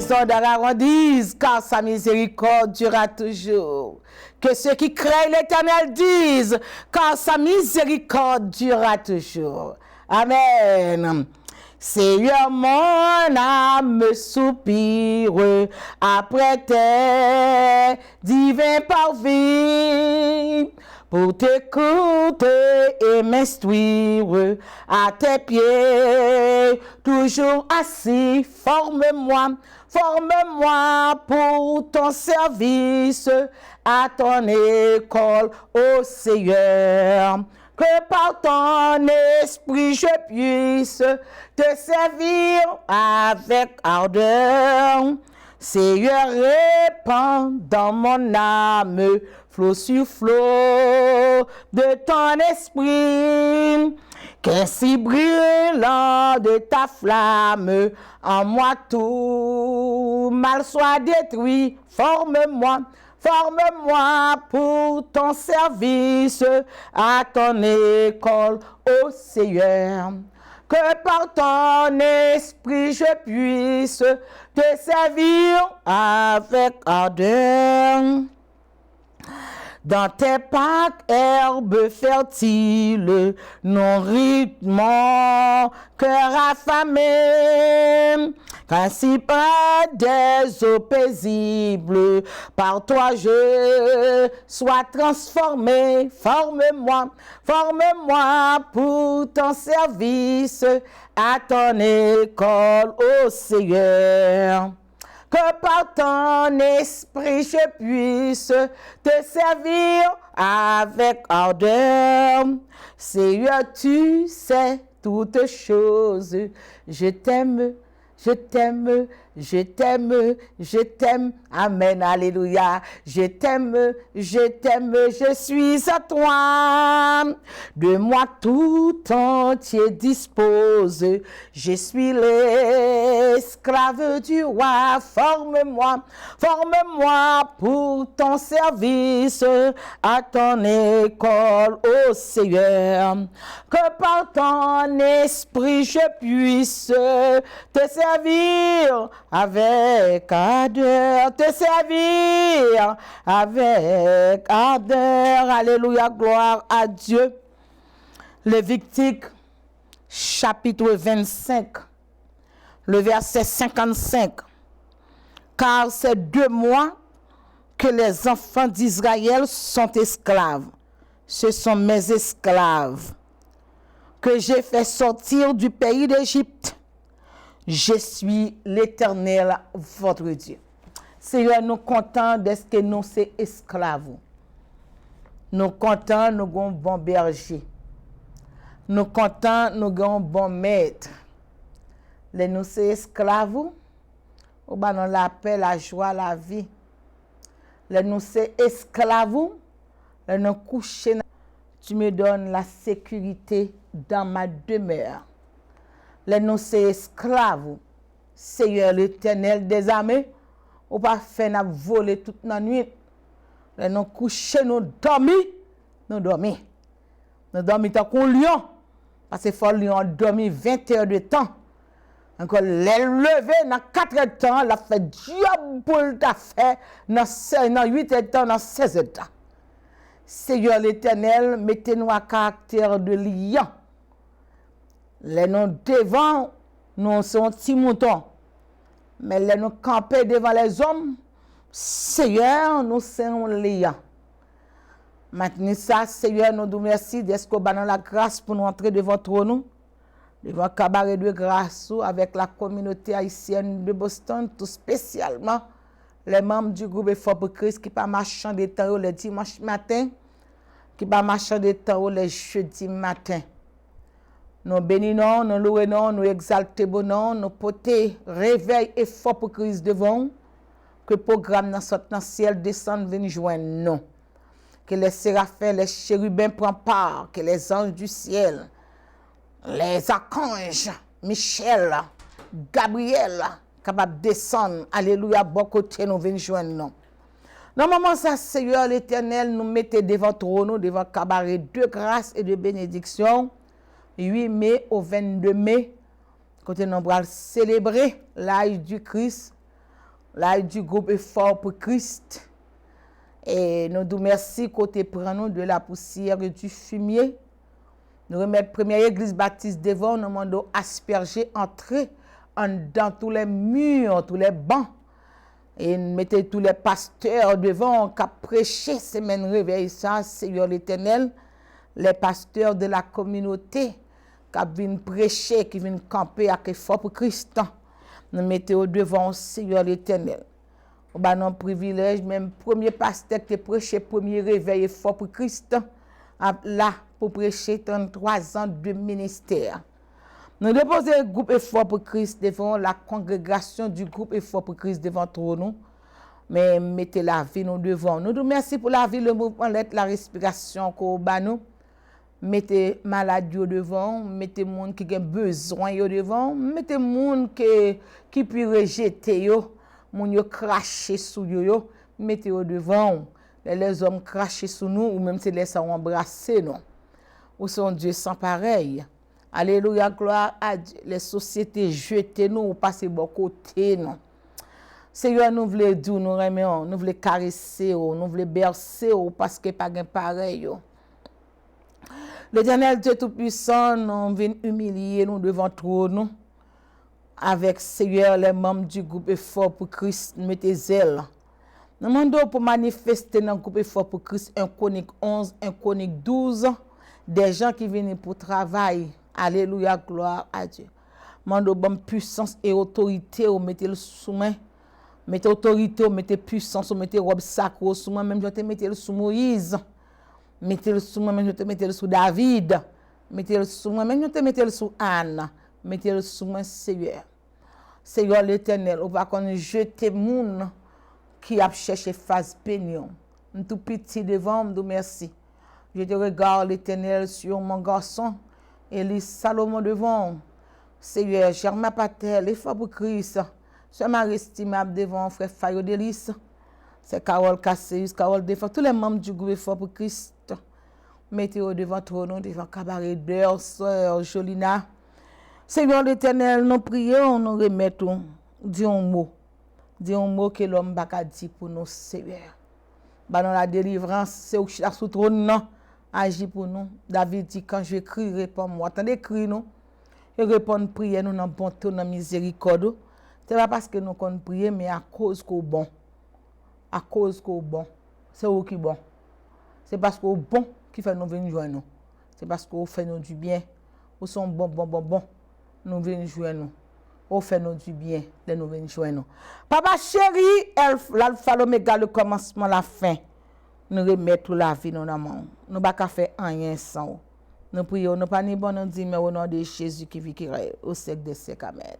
maison d'Aaron disent, car sa miséricorde durera toujours. Que ceux qui craignent l'Éternel disent, car sa miséricorde durera toujours. Amen. Seigneur, mon âme soupire après tes divins parvis pour t'écouter et m'instruire à tes pieds, toujours assis, forme-moi pour ton service à ton école, ô Seigneur. Que par ton esprit je puisse te servir avec ardeur. Seigneur, répands dans mon âme flot sur flot de ton esprit. Qu'ainsi brûlant de ta flamme, en moi tout mal soit détruit. Forme-moi pour ton service à ton école, ô Seigneur. Que par ton esprit je puisse te servir avec ardeur. Dans tes parcs, herbes fertiles, nourrit mon cœur affamé. Ainsi par des eaux paisibles, par toi je sois transformé. Forme-moi pour ton service à ton école, ô Seigneur. Que par ton esprit je puisse te servir avec ardeur. Seigneur, tu sais toutes choses. Je t'aime. Amen, alléluia. Je t'aime, je suis à toi. De moi tout entier dispose. Je suis l'esclave du roi. Forme-moi pour ton service à ton école, ô Seigneur. Que par ton esprit je puisse te servir avec ardeur, Alléluia, gloire à Dieu. Lévitique, chapitre 25, le verset 55. Car c'est 2 mois que les enfants d'Israël sont esclaves. Ce sont mes esclaves que j'ai fait sortir du pays d'Égypte. Je suis l'Éternel, votre Dieu. Seigneur, nous contents d'être que nous sommes esclaves. Nous contents, nous avons un bon berger. Nous contents, nous avons un bon maître. Les nous sommes esclaves, nous avons la paix, la joie, la vie. Les nous sommes esclaves, les nous couchons. Tu me donnes la sécurité dans ma demeure. Les nous sommes esclaves, Seigneur l'Éternel des armées, ou pas fait n'a voler toute la nuit. Les nous coucher, nous dormir. Nous dormons tant qu'on lion, parce que faut lion dormir 20 heures de temps. Encore les lever dans 4 heures de temps, la fait diable pour ta fait dans 8 heures de temps, dans 16 heures de temps. Seigneur l'Éternel, mettez-nous à caractère de lion. Les nous devant, nous sommes petits moutons. Mais les nous camper devant les hommes, Seigneur, nous sommes lions. Maintenant, ça, Seigneur, nous nous merci d'être dans la grâce pour nous entrer devant trône, devant le cabaret de grâce avec la communauté haïtienne de Boston, tout spécialement les membres du groupe Effort pour Christ qui pas marchand de temps les dimanches matin, qui pas marchand de temps les jeudis matin. Nous bénissons, nous louons, nous exaltons, nous portons réveil et fort pour Christ devant, que le programme dans le ciel descende, venir joindre nous. Que les séraphins, les chérubins prennent part, que les anges du ciel, les archanges, Michel, Gabriel, capables de descendre, alléluia, bon côté, nous venir joindre nous. Normalement, ça, Seigneur l'Éternel, nous mettez devant trône, devant cabaret de grâce et de bénédiction. 8 mai au 22 mai, quand nous allons célébrer l'âge du Christ, là du groupe Effort pour Christ. Et nous nous merci côté prend nous de la poussière et du fumier. Nous remettons première église baptiste devant, nous demandons asperger, entrer dans tous les murs, tous les bancs. Et mettez tous les pasteurs devant qui prêché semaine réveil ça, Seigneur l'Éternel. Les pasteurs de la communauté qui viennent prêcher, qui viennent camper avec Effort pour Christ. Nous mettons devant, Seigneur l'Éternel. On a un privilège, même premier pasteur qui prêché premier réveil Effort pour Christ, là, pour prêcher 33 ans de ministère. Nous déposons le groupe Effort pour Christ devant la congrégation du groupe Effort pour Christ devant nous. Mais mettez la vie nous devant. Nous merci pour la vie, le mouvement, la respiration qu'on a nous. Mettez maladie devant, mettez monde qui a besoin devant, mettez monde qui peut rejeter yo, moun yo cracher sous yo, mettez yo devant. Les hommes cracher sous nous ou même se laissent embrasser nous. Ou son Dieu sans pareil. Alléluia, gloire à Dieu. Les sociétés jetées nous ou passer bon côté nous. Seigneur, nous voulons dire, nous aimons, nous voulons caresser, nous voulons bercer parce que pas de pareil. L'Éternel Dieu Tout-Puissant, nous vient humilier nous devant trône avec Seigneur les membres du groupe Effort pour Christ, mettez zèle. Nous demandons pour manifester dans le groupe Effort pour Christ 1 Chronique 11, 1 Chronique 12, des gens qui viennent pour travail. Alléluia, gloire à Dieu. Nous demandons bonne puissance et autorité, mettez le sous main. Mettez autorité, mettez puissance, mettez robe sacrée sous moi, même je te mettez le sous Moïse. Mettez le sous moi, même je te mettez le sous David. Mettez le sous moi, même je te mettez le sous Anne. Mettez le sous moi, Seigneur. Seigneur l'Éternel, on va qu'on jeter moun qui a cherché face pignon. Tout petit devant, me merci. Je te regarde l'Éternel sur mon garçon, Élie Salomon devant. Seigneur, Germain Patel, Effort pour Christ. C'est ma estimable devant frère Fayo Delis. C'est Carole Casseus, Carole Défense, tous les membres du groupe Effort pour Christ. Mettez-vous devant trône, devant cabaret d'heure, sœur Jolina. Seigneur l'Éternel, nous prions, nous remettons. Dis un mot que l'homme n'a dit pour nous, Seigneur. Dans la délivrance, c'est au sous trône, non, agit pour nous. David dit, quand je crie, réponds-moi. Attendez, crie nous. Et répondre, prier nous dans bonté, dans miséricorde. Ce n'est pas parce que nous qu'on prie, mais à cause qu'on bon. À cause qu'on bon. C'est où qui bon. C'est parce qu'on bon qui fait nous venir joindre nous. C'est parce qu'on fait nous du bien. Nous sommes bon. Nous venons joindre nous. On fait nous du bien. Nous venons joindre nous. Papa chéri, l'alpha, l'oméga, le commencement, la fin. Nous remettons la vie dans nos mains. Nous ne pouvons pas faire rien sans. Nous prions, nous pas ni bon, nous disons, mais au nom de Jésus qui vit, qui règne au siècle des siècles. Amen.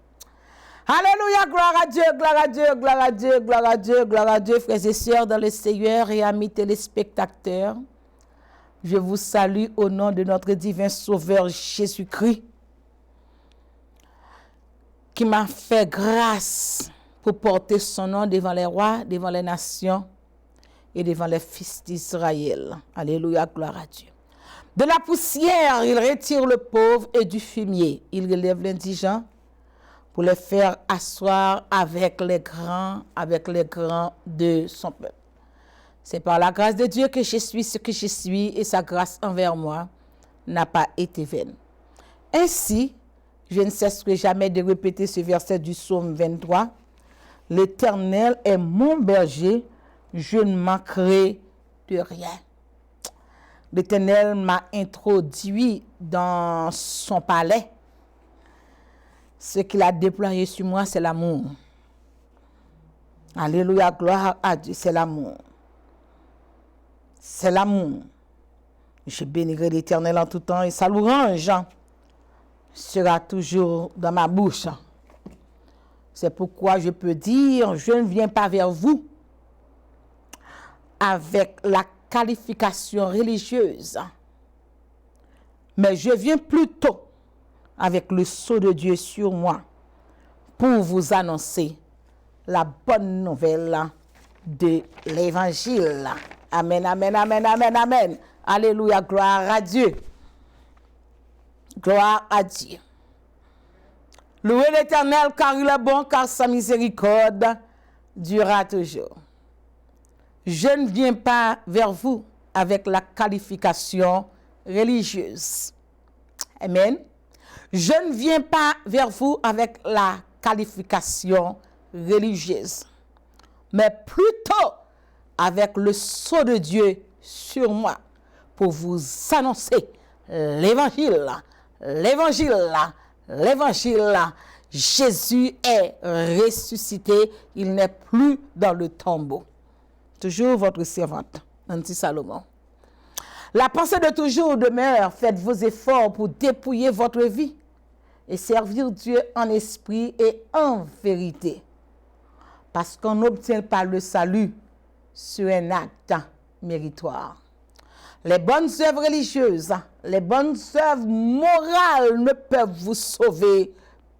Alléluia, gloire à Dieu, gloire à Dieu, gloire à Dieu, gloire à Dieu, gloire à Dieu, frères et sœurs dans le Seigneur et amis téléspectateurs. Je vous salue au nom de notre divin Sauveur Jésus-Christ, qui m'a fait grâce pour porter son nom devant les rois, devant les nations et devant les fils d'Israël. Alléluia, gloire à Dieu. De la poussière, il retire le pauvre et du fumier. Il relève l'indigent pour les faire asseoir avec les grands de son peuple. C'est par la grâce de Dieu que je suis ce que je suis et sa grâce envers moi n'a pas été vaine. Ainsi, je ne cesserai jamais de répéter ce verset du psaume 23. L'Éternel est mon berger, je ne manquerai de rien. L'Éternel m'a introduit dans son palais. Ce qu'il a déployé sur moi, c'est l'amour. Alléluia, gloire à Dieu, c'est l'amour. C'est l'amour. Je bénirai l'Éternel en tout temps et sa louange sera toujours dans ma bouche. C'est pourquoi je peux dire, je ne viens pas vers vous avec la qualification religieuse, mais je viens plutôt avec le sceau de Dieu sur moi pour vous annoncer la bonne nouvelle de l'Évangile. Amen, amen, amen, amen, amen. Alléluia, gloire à Dieu. Gloire à Dieu. Louez l'Éternel car il est bon, car sa miséricorde durera toujours. Je ne viens pas vers vous avec la qualification religieuse. Amen. Je ne viens pas vers vous avec la qualification religieuse, mais plutôt avec le sceau de Dieu sur moi pour vous annoncer l'évangile. Jésus est ressuscité, il n'est plus dans le tombeau. Toujours votre servante, Nancy Salomon. La pensée de toujours demeure, faites vos efforts pour dépouiller votre vie et servir Dieu en esprit et en vérité. Parce qu'on n'obtient pas le salut sur un acte méritoire. Les bonnes œuvres religieuses, les bonnes œuvres morales ne peuvent vous sauver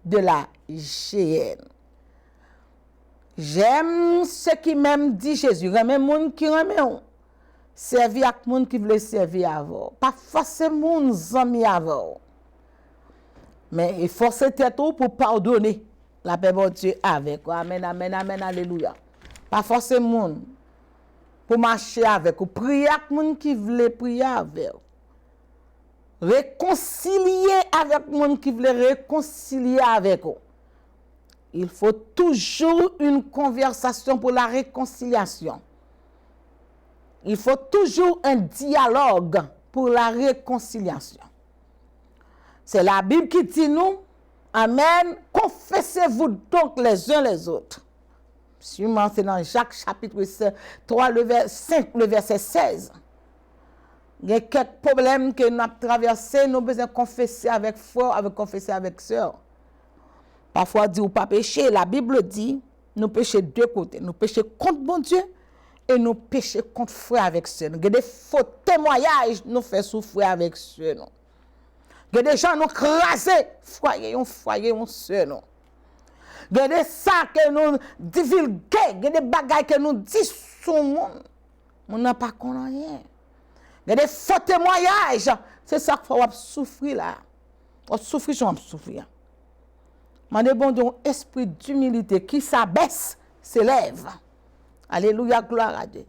de la géhenne. J'aime ce qui m'aime, dit Jésus. Remet moun qui remet on. Servir avec moun qui veut servir avant. Pas forcément moun zami avant. Mais il faut se tête pour pardonner. La paix de Dieu avec. Amen, amen, amen, alléluia. Pas forcément pour marcher avec ou prier avec moun qui veut prier avec. Réconcilier avec moun qui veut réconcilier avec vous. Il faut toujours une conversation pour la réconciliation. Il faut toujours un dialogue pour la réconciliation. C'est la Bible qui dit nous, amen, confessez-vous donc les uns les autres. Sûrement, c'est dans Jacques chapitre 3, le verset 16. Il y a quelques problèmes que nous avons traversés, nous avons besoin de confesser avec foi, avec confesser avec sœur. Parfois, dit ou pas pécher. La Bible dit, nous péchons de deux côtés. Nous péchons contre bon Dieu et nous péchons contre frère avec sœur. Il y a des faux témoignages nous fait souffrir avec sœur. Il y a des gens nous crasés, foyer, on sœur. Il y a des sacs que nous divulguons, il y a des bagailles que nous disons sur le monde. On n'a pas connu rien. Il y a des faux témoignages. C'est ça qu'il faut souffrir là. On souffre, on souffrir. Mais bon Dieu, un esprit d'humilité qui s'abaisse, s'élève. Alléluia, gloire à Dieu.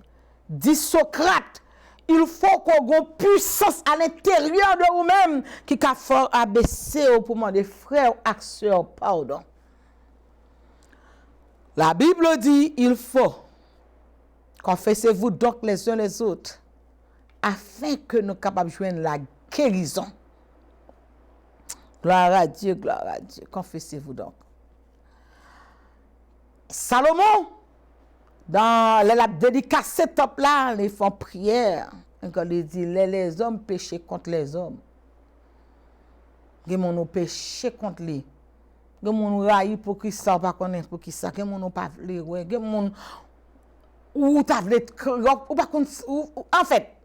Dit Socrate, il faut qu'on ait une puissance à l'intérieur de vous-même qui a fort abaisser pour demander frères et sœurs pardon. La Bible dit, il faut confessez-vous donc les uns les autres afin que nous soyons capables de joindre la guérison. Gloire à Dieu, gloire à Dieu. Confessez-vous donc. Salomon, dans la dédicace top là, ils font prière. Quand il dit, les hommes péchent contre les hommes. Ils ont péché contre les. Ils ont raillé pour qui ça, pas connaître pour qui ça. Ils ont pas voulu. Ils ont ou t'as voulu ou pas en fait,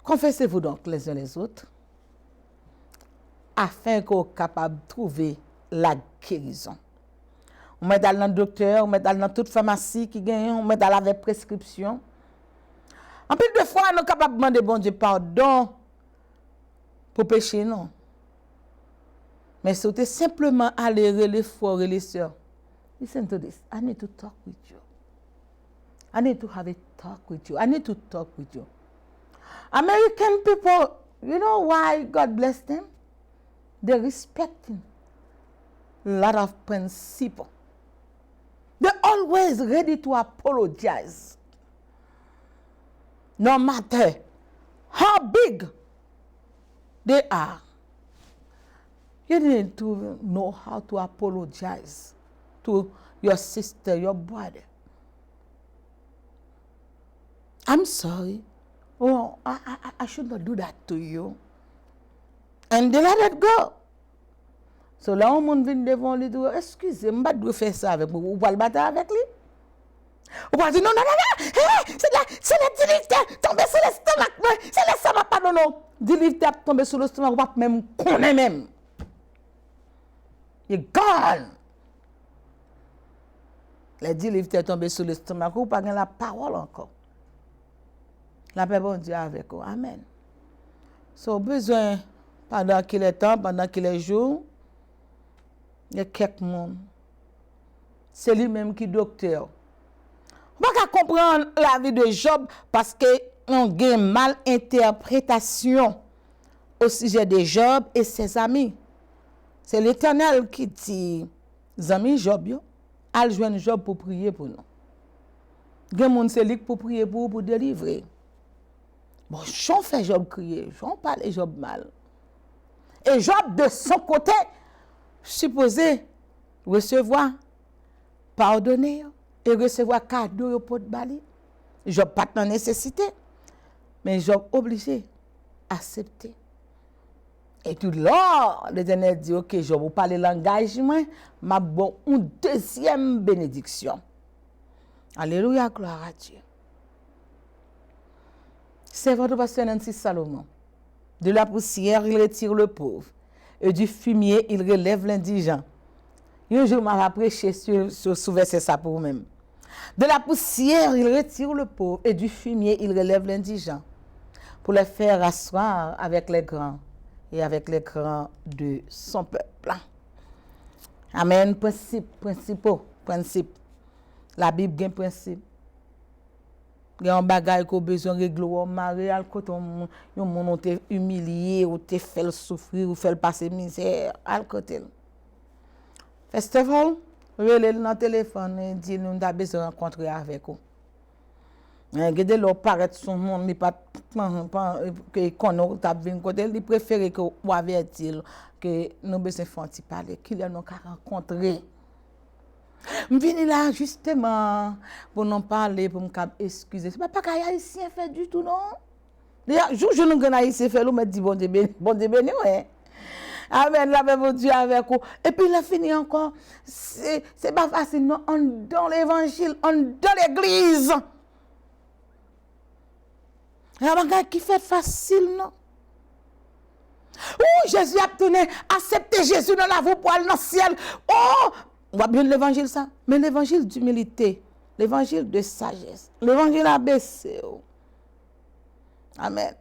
confessez-vous donc les uns les autres. Afin qu'on soit capable de trouver la guérison. On met dans le docteur, on met dans toute pharmacie qui gagne, on met dans la prescription. En plus de fois, nous sommes capables de demander bon Dieu pardon pour pécher, non. Mais c'était simplement aller les frères et les sœurs. Listen to this. I need to talk with you. I need to have a talk with you. I need to talk with you. American people, you know why God bless them? They respect a lot of principles. They're always ready to apologize. No matter how big they are. You need to know how to apologize to your sister, your brother. I'm sorry. Oh, I should not do that to you. And they let it go. So là, on vient devant lui dire, excusez, je ne vais faire ça avec vous. Vous pouvez le battre avec lui. Vous pouvez dire, non, non, non, non, c'est le délivre tombé sur l'estomac. C'est l'estomac, pardon, non. Délivre tombé sur l'estomac, vous ne pouvez même connaître même. You're gone. Les délivre tombé sur l'estomac, vous ne pouvez pas la parole encore. La paix bon Dieu avec vous. Amen. So, besoin, pendant qu'il est temps, pendant qu'il est jour, il y a quelques monde. C'est lui-même qui est docteur. Pas qu'à comprendre la vie de Job parce que on a une mal interprétation au sujet de Job et ses amis. C'est l'Éternel qui dit, amis Job, yo, al joindre Job pour prier pour nous. Gen moun c'est lui pour prier pour délivrer. Bon, j'en fais Job crier, j'en parle Job mal. Et Job de son côté supposé recevoir pardonner et recevoir cadeau pour bali. Job pas de nécessité, mais Job obligé accepter. Et tout là, l'Éternel dit OK, Job vous parler langage moi, m'a bon une deuxième bénédiction. Alléluia, gloire à Dieu. C'est votre pasteur Nancy Salomon. De la poussière, il retire le pauvre. Et du fumier, il relève l'indigent. Un jour, m'a prêché sur verset ça pour vous-même. De la poussière, il retire le pauvre. Et du fumier, il relève l'indigent. Pour le faire asseoir avec les grands et avec les grands de son peuple. Amen. Principe. La Bible a un principe. Il y a un bagage qu'on a besoin de régler au mariage, quand on te humilié, ou te fait souffrir, ou fait passer misère, à côté. First of all, relève dans le téléphone et dit nous avons besoin de rencontrer avec vous. Regardez leur paraître son monde, il pas que qu'on t'a venir côté, il préfère que ou avertir que nous besoin faire parler, qu'il y a nous rencontrer. Je viens là justement pour nous parler, pour me excuser. Ce n'est pas qu'un haïtien fait du tout, non? D'ailleurs, je ne sais pas haïtien fait, on me dit bon Dieu béni, ouais. Amen, la même Dieu avec vous. Et puis il a fini encore. C'est pas facile, non? On dans l'évangile, on dans l'église. Il y a un bagage qui fait facile, non? Oh, Jésus a tourné, accepter Jésus dans la voie pour aller dans le ciel. Oh! On va bien l'évangile ça, mais l'évangile d'humilité, l'évangile de sagesse, l'évangile abaissé. Amen.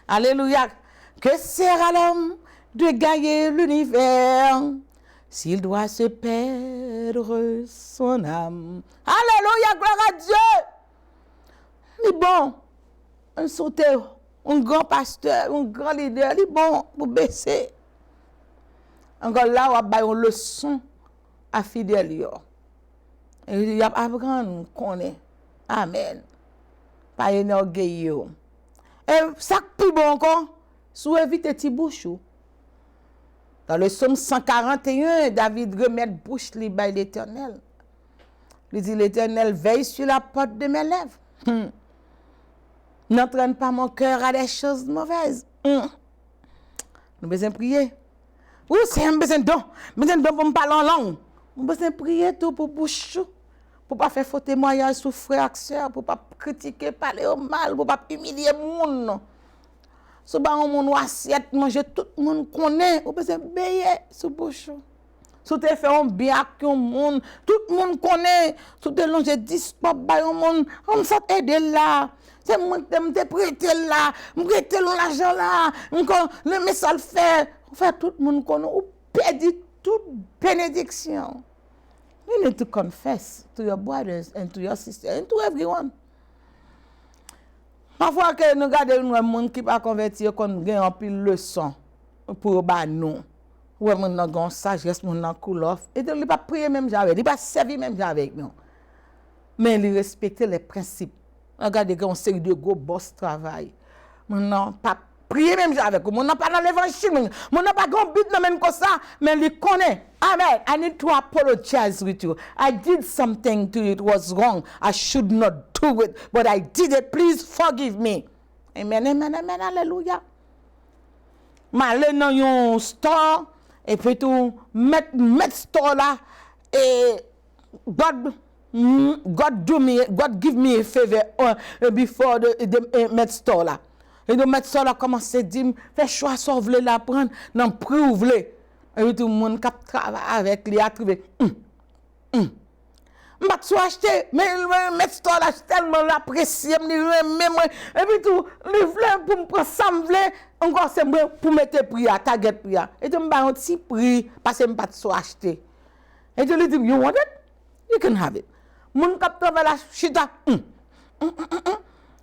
Alléluia. Que sert à l'homme de gagner l'univers s'il doit se perdre son âme? Alléluia, gloire à Dieu. Mais bon, un sauteur, un grand pasteur, un grand leader, il est bon pour baisser. Encore là, on a une leçon à fidèle. Et il y a apprendre qu'on est. Amen. Pas énorgueil. Et ça plus bon encore, sous éviter petit bouchou. Dans le psaume 141, David remet bouche libre à l'Éternel. Il dit l'Éternel veille sur la porte de mes lèvres. N'entraîne pas mon cœur à des choses mauvaises. Nous besoin prier. Oui, c'est un besoin de pour me parler en langue. On besoin prier tout pour bouche, pour pas faire faux témoignage sur frère et sœur, pour pas critiquer, parler au mal, pour pas humilier monde. Si on monde assiette manger tout le monde connaît, on besoin payer sur bouche. Si tu fais un bien à un monde, tout le monde connaît. Si tu longe 10 pop ba un monde, on s'est aider là. C'est moi qui te prêter là, me prêter l'argent là, le message fait. En fait, tout le monde connaît, ou perdit toute bénédiction. You need to confess to your brothers and to your sisters and to everyone. Parfois que nous regardons un monde qui pas converti, qu'on gagne un pile leçon pour nous. Ouais, mon nan gon sagesse, mon nan cool off. Et il pas prier même avec, il pas servir même avec nous. Mais il respecter les principes. Regardez qu'on série de gros boss travail. Mon nan pas prier même avec vous. Mon n'a pas dans l'évangile. Mon n'a pas grand but même comme ça, mais il connaît. Amen. I need to apologize with you. I did something to you. It was wrong. I should not do it, but I did it. Please forgive me. Amen, amen, amen. Alléluia. M'aller dans un store et puis tout mettre store là et God give me a favor before the met store là. Et donc mettre store là commence à dire fais choix ça veut la prendre dans prix ouvre. Et tout le monde qui travaille avec lui a trouvé m'a tout acheté mais mettre store là tellement l'apprécier me et puis tout le vle pour me prendre ça me vle encore c'est pour mettre prix à target prix et donc m'a un petit prix parce que m'a pas tout acheté et je lui dis you want it you can have it Moun kap travail la chita.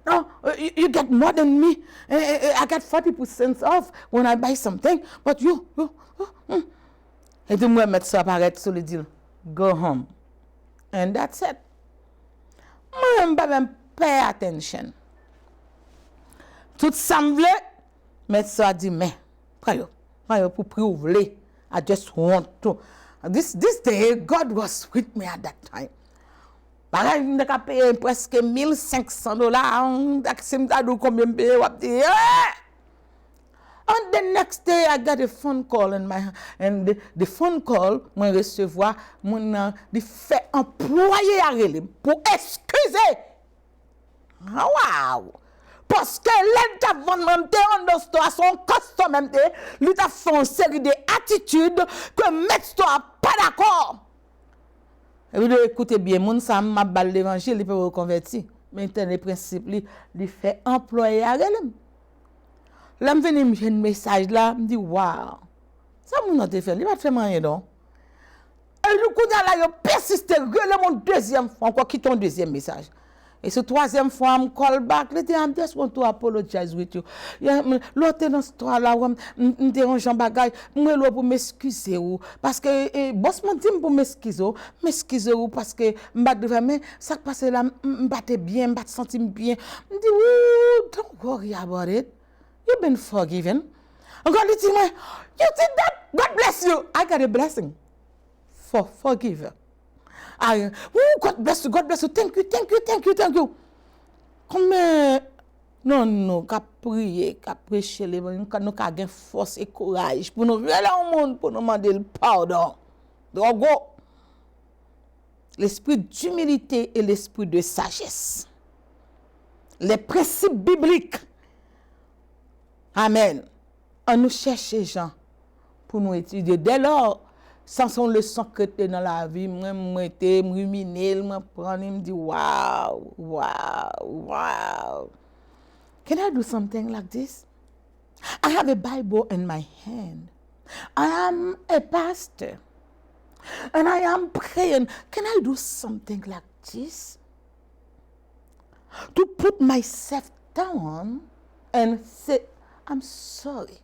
Oh, you get more than me. I get 40% off when I buy something. But you. Et puis moi mettre ça apparaître sur le deal. Go home. And that's it. Moi pas même pay attention. Tout semble mettre ça dit mais prayo pour prouver. I just want to. This day God was with me at that time. Bagay m'de ka payer presque $1,500. D'accès combien me payer wap di. And the next day, I got a phone call and the phone call, moi recevoir mon di fait employé à relé pour excuser. Wow! Parce que l'État vend même te en store son custom même te, lui t'a fait une série d'attitudes que mettre toi pas d'accord. Et vous devez écouter bien, moun ça m'a balle l'évangile, il peut reconvertir. Mais le principe, il fait employé à relé. Là, je viens me un message là, je me dis, waouh, ça m'a fait, il va faire rien non. Et du coup, là, il persiste, relève mon deuxième fois, encore qui ton deuxième message. Et ce troisième fois, je me call back, je dis, I just want to apologize with you. L'autre dans ce histoire là, je dérange en bagage, je pour m'excuser. Parce que, boss m'a dit pour m'excuser, parce que, mais ça passe là, je battais bien, je sentais bien. Je me dis, don't worry about it. You've been forgiven. And God is saying, you did that. God bless you. I got a blessing for forgive. God bless you. God bless you. Thank you. Comme non, qu'à prier, qu'à prêcher les nous qu'à gagner force et courage pour nous venir au monde pour nous demander le pardon. Donc l'esprit d'humilité et l'esprit de sagesse. Les principes bibliques. Amen. On nous cherche les gens pour nous étudier. Dès lors, sans son leçon que tu dans la vie, moi, me ruminer, me prendre, me dire, wow. Can I do something like this? I have a Bible in my hand. I am a pastor. And I am praying. Can I do something like this? To put myself down and say, I'm sorry.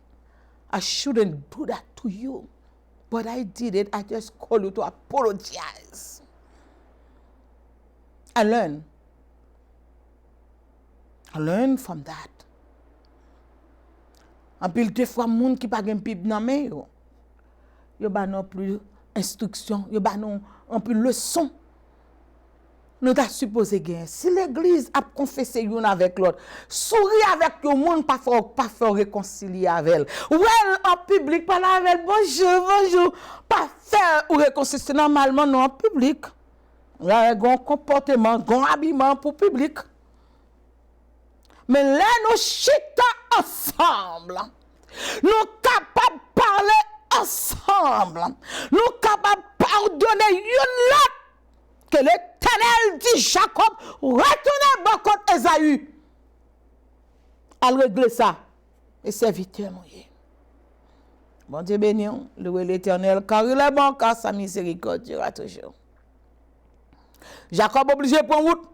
I shouldn't do that to you. But I did it. I just call you to apologize. I learn from that. En pile des fois moun qui pa gen pib nan men yo ba non plus instruction, yo ba non en plus leçon. Nous t'a supposé gagner. Si l'église a confessé une avec l'autre, sourire avec le monde, pas faire réconcilier avec elle. Ou elle en public, parler avec elle, bonjour, pas faire ou réconcilier normalement non en public. Là, il y a un comportement, un habillement pour le public. Mais là, nous chita ensemble. Nous capables de parler ensemble. Nous capables de pardonner une l'autre. Que l'Éternel dit Jacob, retournez bon contre Esaü. Al régler ça. Et serviteur mouillé. Bon Dieu béni, louez l'Éternel, car il est bon, car sa miséricorde durera toujours. Jacob obligé de prendre route.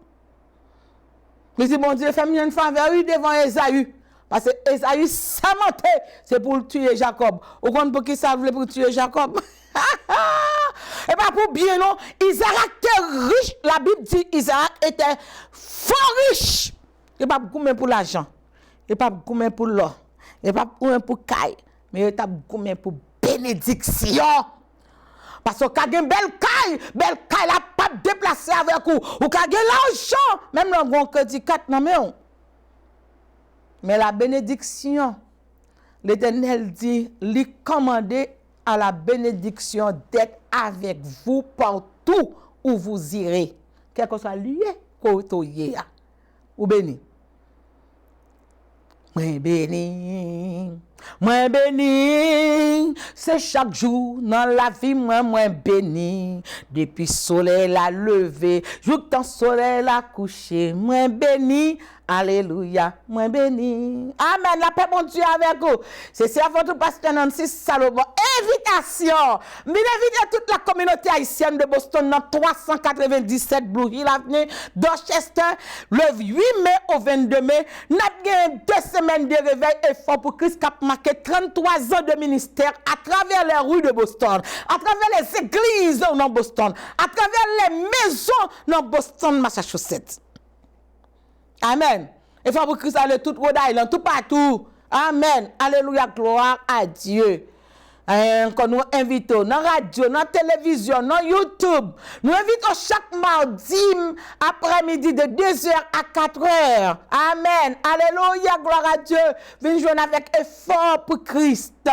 Mais si bon Dieu fait une faveur devant Esaü. Parce que Esaü s'est monté, c'est pour tuer Jacob. Ou quand pour qui ça voulait pour tuer Jacob? Et pas pour bien non, Isaac était riche. La Bible dit Isaac était fort riche. Il pas beaucoup pour l'argent. Il pas beaucoup pour l'or. Il pas beaucoup pour caille, mais il pas beaucoup pour bénédiction. Parce que quand une belle caille la pas déplacer avec vous. Ou quand l'argent, même le bon crédit 4 non mais la bénédiction, l'Éternel dit, lui commander à la bénédiction d'être avec vous partout où vous irez. Quel que soit lieu, côté ou béni. Oui, béni. Moi béni, c'est chaque jour dans la vie, moi béni. Depuis soleil la levé, jusqu'au soleil la couché, moi béni. Alléluia, moi béni. Amen, la paix bon Dieu avec vous. C'est ça votre pasteur Nancy Salomon. Invitation. M'invite toute la communauté haïtienne de Boston dans 397 Blue Hill Avenue, Dorchester, le 8 mai au 22 mai. Nous avons 2 semaines de réveil et fort pour Christ qui a marqué 33 ans de ministère à travers les rues de Boston, à travers les églises dans Boston, à travers les maisons dans Boston, Massachusetts. Amen. Il faut pour Christ aller tout Rhode Island, tout partout. Amen. Alléluia, gloire à Dieu. Quand nous invitons dans la radio, dans la télévision, dans YouTube, nous invitons chaque mardi après-midi de 2h à 4h. Amen. Alléluia, gloire à Dieu. Venez jouer avec effort pour Christ.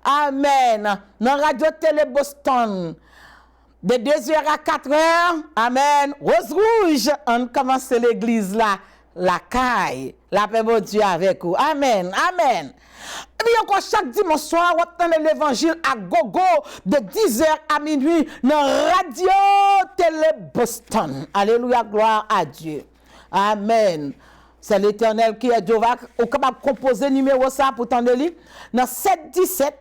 Amen. Dans la radio Télé Boston. De 2h à 4h. Amen. Rose rouge. On commence l'église là. La caille, la paix de Dieu avec vous. Amen, amen. Et puis encore chaque dimanche soir, on entend l'évangile à gogo de 10h à minuit dans Radio Télé Boston. Alléluia, gloire à Dieu. Amen. C'est l'Éternel qui est Jéhovah. On est capable de composer numéro ça pour t'en lire. Dans 717,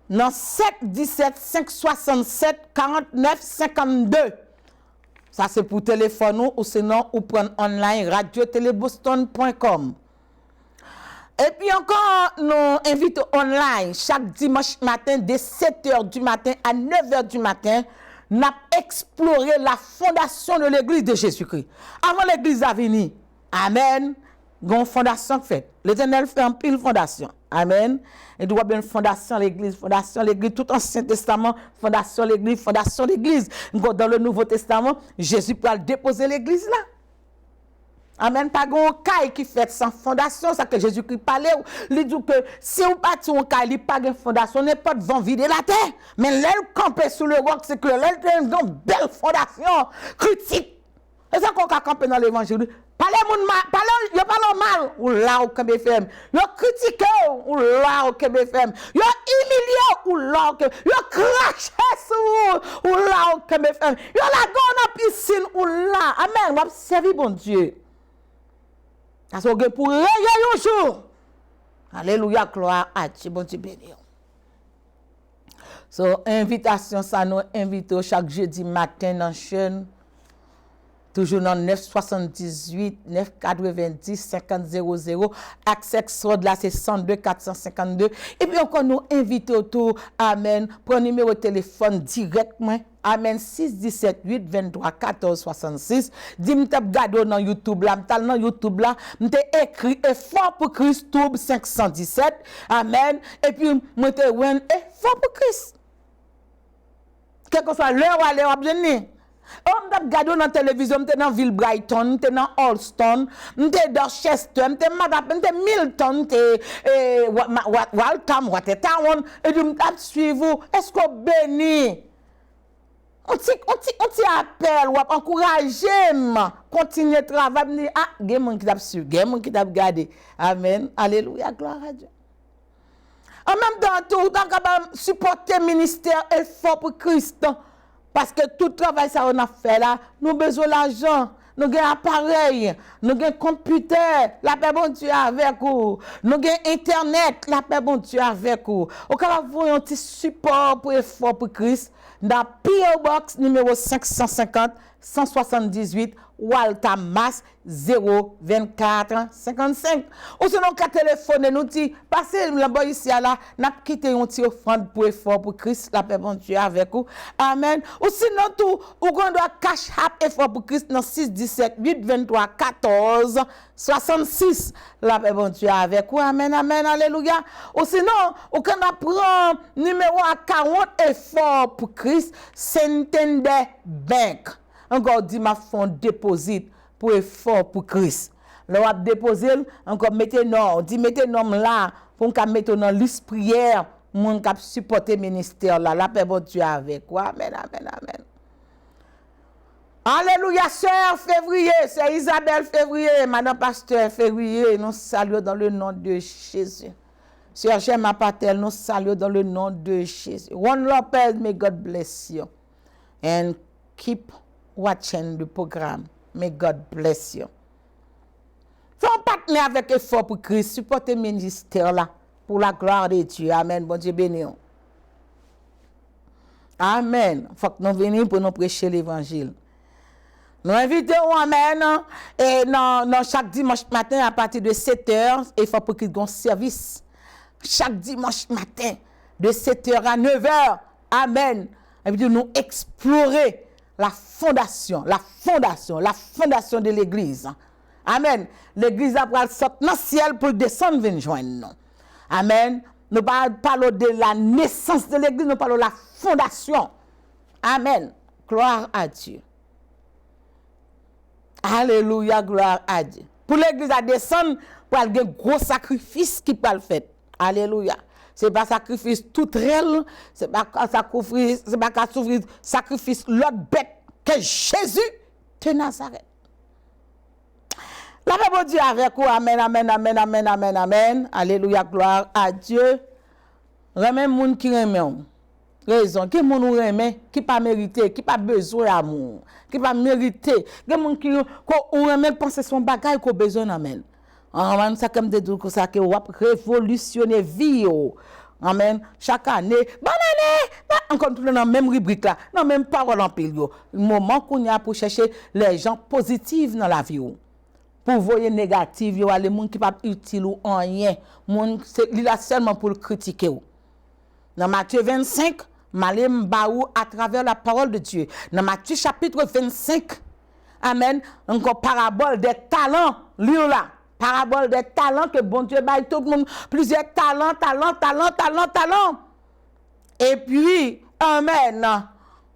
dans 717 567 49 52. Ça, c'est pour téléphone ou sinon, ou prendre online radiotéléboston.com. Et puis encore, nous invitons online chaque dimanche matin de 7h du matin à 9h du matin. Nous avons exploré la fondation de l'église de Jésus-Christ. Avant l'église à venir. Amen. Une fondation faite. L'Éternel fait un pile fondation. Amen. Il doit bien une fondation l'église, tout Ancien Testament, fondation l'église. Dans le Nouveau Testament, Jésus peut déposer l'église là. Amen. Pas un caille qui fait sans fondation, ça que Jésus qui parlait, il dit que si on bâtit un caille, il pas de fondation, n'est pas de vent vider la terre. Mais l'aile campé sous le roc, c'est que l'aile a une belle fondation critique. Et ça qu'on a campé dans l'évangile. Parlez mal, ou là au KBFM. Yo critiqué, ou là au KBFM. Yo humilié, ou là au KBFM. Yo craché sur, ou là au KBFM. Yo la gonne en piscine, ou là. Amen, on va servir bon Dieu. Parce que pour réveiller un jour. Alléluia, gloire à Dieu, bon Dieu béni. So, invitation, ça nous invite chaque jeudi matin dans la chaîne. Toujours dans 978 990 50 00. Accès de là, c'est 102 452. Et puis encore nous inviter autour. Amen. Pour numéro de téléphone directement. Amen. 617 8 23 14 66. Dis-moi, tu regardes dans YouTube là. Dans YouTube là. Tu écrit effort pour Christ, Toub 517. Amen. Et puis, moi, tu effort pour Christ. Quel que soit l'heure ou l'heure, bien. On t'a regardé dans la télévision, m'étais dans Ville Brighton, m'étais dans Allston, m'étais dans Chester, m'étais Milton, m'étais Waltham, Watertown, et je m't'a suivre. Est-ce qu'on bénit? On t'y appelle, ou encourager, continuer le travail, me dire, ah, il y a monde qui t'a suivi, il y a monde qui t'a regardé. Amen. Alléluia, gloire à Dieu. En même temps, tout, on supporter le ministère et fort pour Christ. Parce que tout travail ça on a fait là, nous avons besoin d'argent, nous avons appareil, nous avons computer, la paix bon Dieu avec vous. Nous avons internet, la paix bon Dieu avec vous. Au cas où vous avez un petit support pour effort pour Christ, dans PO Box numéro 550 178 Waltham Mass 024 55. Ou sinon qu'à téléphoner nous dit passez la boy ici là, n'a quitté un petit offrande pour effort pour Christ, la paix bon Dieu avec vous. Amen. Ou sinon tout ou qu'on doit cash app effort pour Christ dans 617 823 14 66. La paix bon Dieu avec vous. Amen, amen, alléluia. Ou sinon ou qu'on prend numéro à 40 effort pour Christ, Santander Bank. Encore dit ma fond déposit pour effort pour Christ. Là on déposer encore mettez nom, dit mettez nom là pour qu'on mette dans liste prière, mon cap supporter ministère là, la paix bon Dieu avec quoi. Amen, amen, amen. Alléluia, sœur Février, c'est Isabelle Février, madame pasteur Février, nous saluons dans le nom de Jésus. Sœur Gemma Patel, nous saluons dans le nom de Jésus. Ron Lopez, may God bless you. And keep watching the programme. May God bless you. Fais un partenaire avec effort pour Christ, supportez le ministère là, pour la gloire de Dieu. Amen, bon Dieu béni. Amen. Faut que nous venions pour nous prêcher l'évangile. Nous invitons, amen, et dans chaque dimanche matin à partir de 7h, il faut pour qu'il y ait un service. Chaque dimanche matin, de 7h à 9h, amen. Et puis nous explorer la fondation de l'église. Amen. L'église a pris sortir dans le ciel pour descendre venir joindre nous. Amen. Nous parlons de la naissance de l'église, nous parlons de la fondation. Amen. Gloire à Dieu. Alléluia, gloire à Dieu. Pour l'église à descendre, pour avoir un gros sacrifice qui peut le faire. Alléluia. Ce n'est pas sacrifice tout réel, ce n'est pas sacrifice l'autre bête que Jésus de Nazareth. La paix de Dieu avec vous. Amen, amen, amen, amen, amen, amen. Alléluia, gloire à Dieu. Remet moun qui remet. Raison, qui moun remet, qui pas mérité, qui pas besoin d'amour, qui pas mérité. Qui moun qui remet penser son bagage qu'on besoin d'amen. Amen, ça comme des trucs ça que va révolutionner vie. Amen. Chaque année, bonne année. Encore tout dans la même rubrique là, dans même parole en pile. Le moment qu'on y a pour chercher les gens positifs dans la vie. Pour voyer négatif, yo les gens qui pas utile ou rien, moun c'est là seulement pour le critiquer. Dans Matthieu 25, malem baou à travers la parole de Dieu. Dans Matthieu chapitre 25, amen, encore parabole des talents, lieu là. Parabole des talents que bon Dieu baille tout le monde, plusieurs talents. Et puis, amen,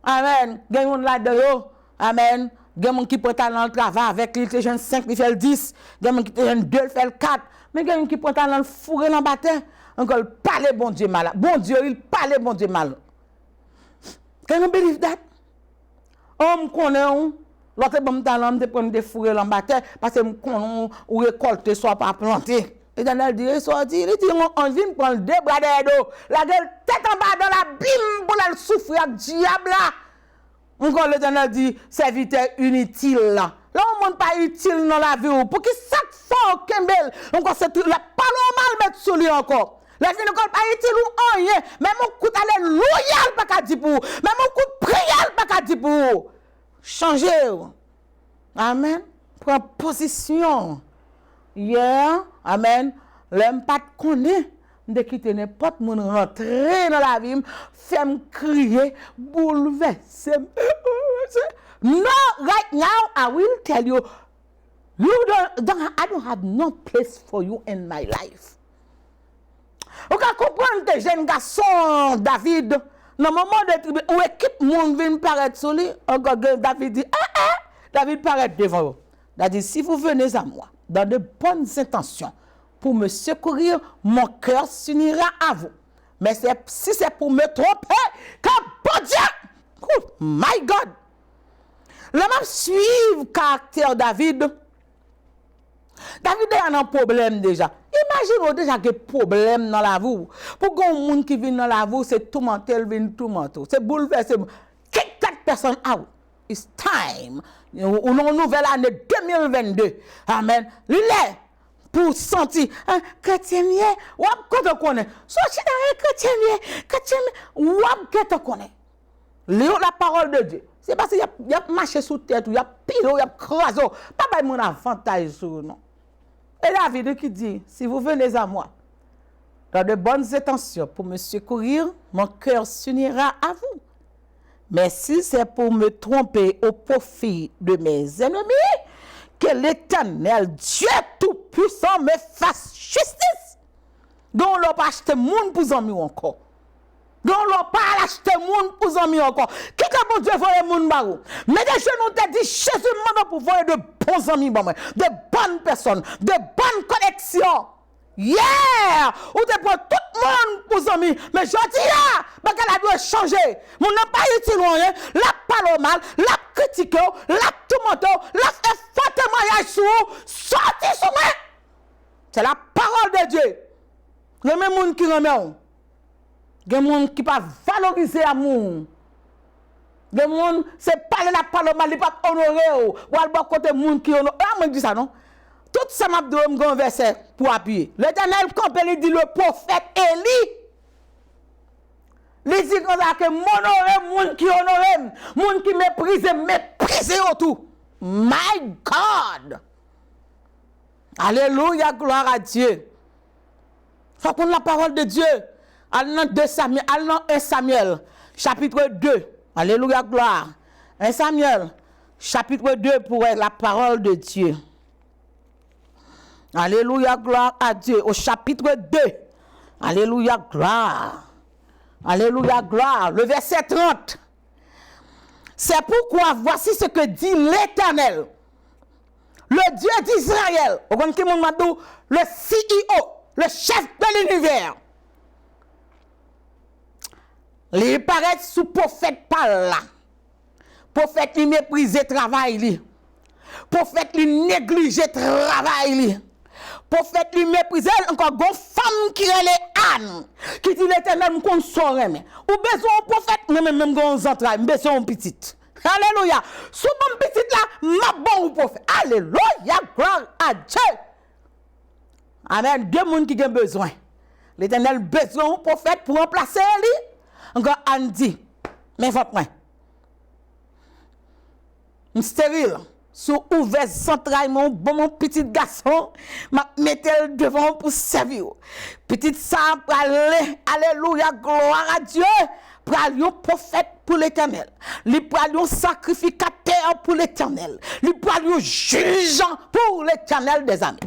amen, gagne là-dedans, amen. Il y a des gens qui prennent talent le travail avec lui, les jeunes 5, ils font le 10. Il y a des gens qui prennent 2, ils font le 4. Mais il y a des gens qui prennent talent le fourré dans le bâton. Encore, il parle bon Dieu mal. Bon Dieu, il parle bon Dieu mal. Can you believe that? On connaît on. L'autre bon talent, de prendre des fourrés dans le bâton parce que on connaît ou récolter soit pas planter. Et dans le dit, sorti, il dit on vient prendre deux bras d'eau. La gueule tête en bas dans la bim pour la souffrir avec diable là. Encore l'Éternel dit, serviteur inutile là. Là, on ne pas utile dans la vie. Pour qui ça fort, Kembel, encore c'est la pas normal mettre sur lui encore. La vie ne pas utile ou rien. Même mon coup alléluia, pas qu'à dire pour. Même mon coup de prière, pas qu'à dire pour. Changer. Amen. Prends position. Yeah. Amen. L'homme pas de connaître. De quitter n'importe moun rentrer dans la vie, faire me crier, bouleverser. No, right now I will tell you, I don't have no place for you in my life. Vous comprenez que jeune garçon David, dans le moment de où équipe moun vient paraître sur lui, David dit David paraît devant vous. Il dit si vous venez à moi dans de bonnes intentions pour me secourir, mon cœur s'unira à vous. Mais si c'est pour me tromper, que bon Dieu, oh my God, le même suivre caractère David. David a un problème déjà. Imaginez déjà que problème dans la vie. Pour qu'un monde qui vient dans la vie, c'est tout mental, vient tout mental. C'est bouleversé. Kick that person out. It's time. Une nouvelle année 2022. Amen. L'île pour sentir chrétien ou quand on connaît sorti dans chrétien ou quand on connaît la parole de Dieu c'est parce qu'il y a marché sous tête il y a pile il y a crasé pas mon avantage sur non et David qui dit si vous venez à moi dans de bonnes intentions pour me secourir mon cœur s'unira à vous mais si c'est pour me tromper au profit de mes ennemis que l'Éternel, Dieu Tout-Puissant, me fasse justice. Donc, on n'a pas acheté moun pour amis encore. Donc, on n'a pas acheté moun pour amis encore. Qui que bon Dieu voyait moun barou? Mais des genoux te dit, Jésus m'a pour voir de bons amis, de bonnes personnes, de bonnes connexions. Hier, ou te prend tout le monde pour amis. Mais je dis là, parce qu'elle a dû changer. Mon n'a pas utilisé rien. La parle mal, la critique, la tourmente, la fait fort témoignage sur vous. Sortez sur moi. C'est la parole de Dieu. Il y a même gens qui remet. Il y a des gens qui ne pas valoriser l'amour. Il y a des gens, c'est pas la parole mal, ils ne pas honorer. Ou alors, côté des gens qui honorent. Ah, moi, je dis ça, non? Tout ça m'a donné un verset pour appuyer. L'Éternel campé, il dit le prophète Élie. Il dit comme ça que m'honorer, moun qui honore, moun qui méprise autour. My God. Alléluia, gloire à Dieu. Faut qu'on la parole de Dieu. Allons 2 Samuel, allons 1 Samuel, chapitre 2. Alléluia, gloire. 1 Samuel, chapitre 2 pour la parole de Dieu. Alléluia, gloire à Dieu. Au chapitre 2. Alléluia, gloire. Alléluia, gloire. Le verset 30. C'est pourquoi voici ce que dit l'Éternel, le Dieu d'Israël. Le CEO, le chef de l'univers. Il paraît sous prophète par là. Prophète, il méprise le travail. Prophète, il néglige le travail. Prophète lui méprisé encore une femme qui est Anne qui dit l'Éternel me console ou besoin un prophète même gon entrailles besoin un petite. Alléluia. Sous mon petite là m'a bon ou prophète. Alléluia, gloire à Dieu. Amen. Deux monde qui ont besoin. L'Éternel besoin un prophète pour remplacer lui. Encore Anne dit mais votre moi. Stérile. Sous ouvert central mon petit garçon m'a metté devant pour servir. Petite ça pour aller alléluia gloire à Dieu pour aller un prophète pour l'Éternel. Lui pour aller un sacrificateur pour l'Éternel. Lui pour aller un juge pour l'Éternel des âmes.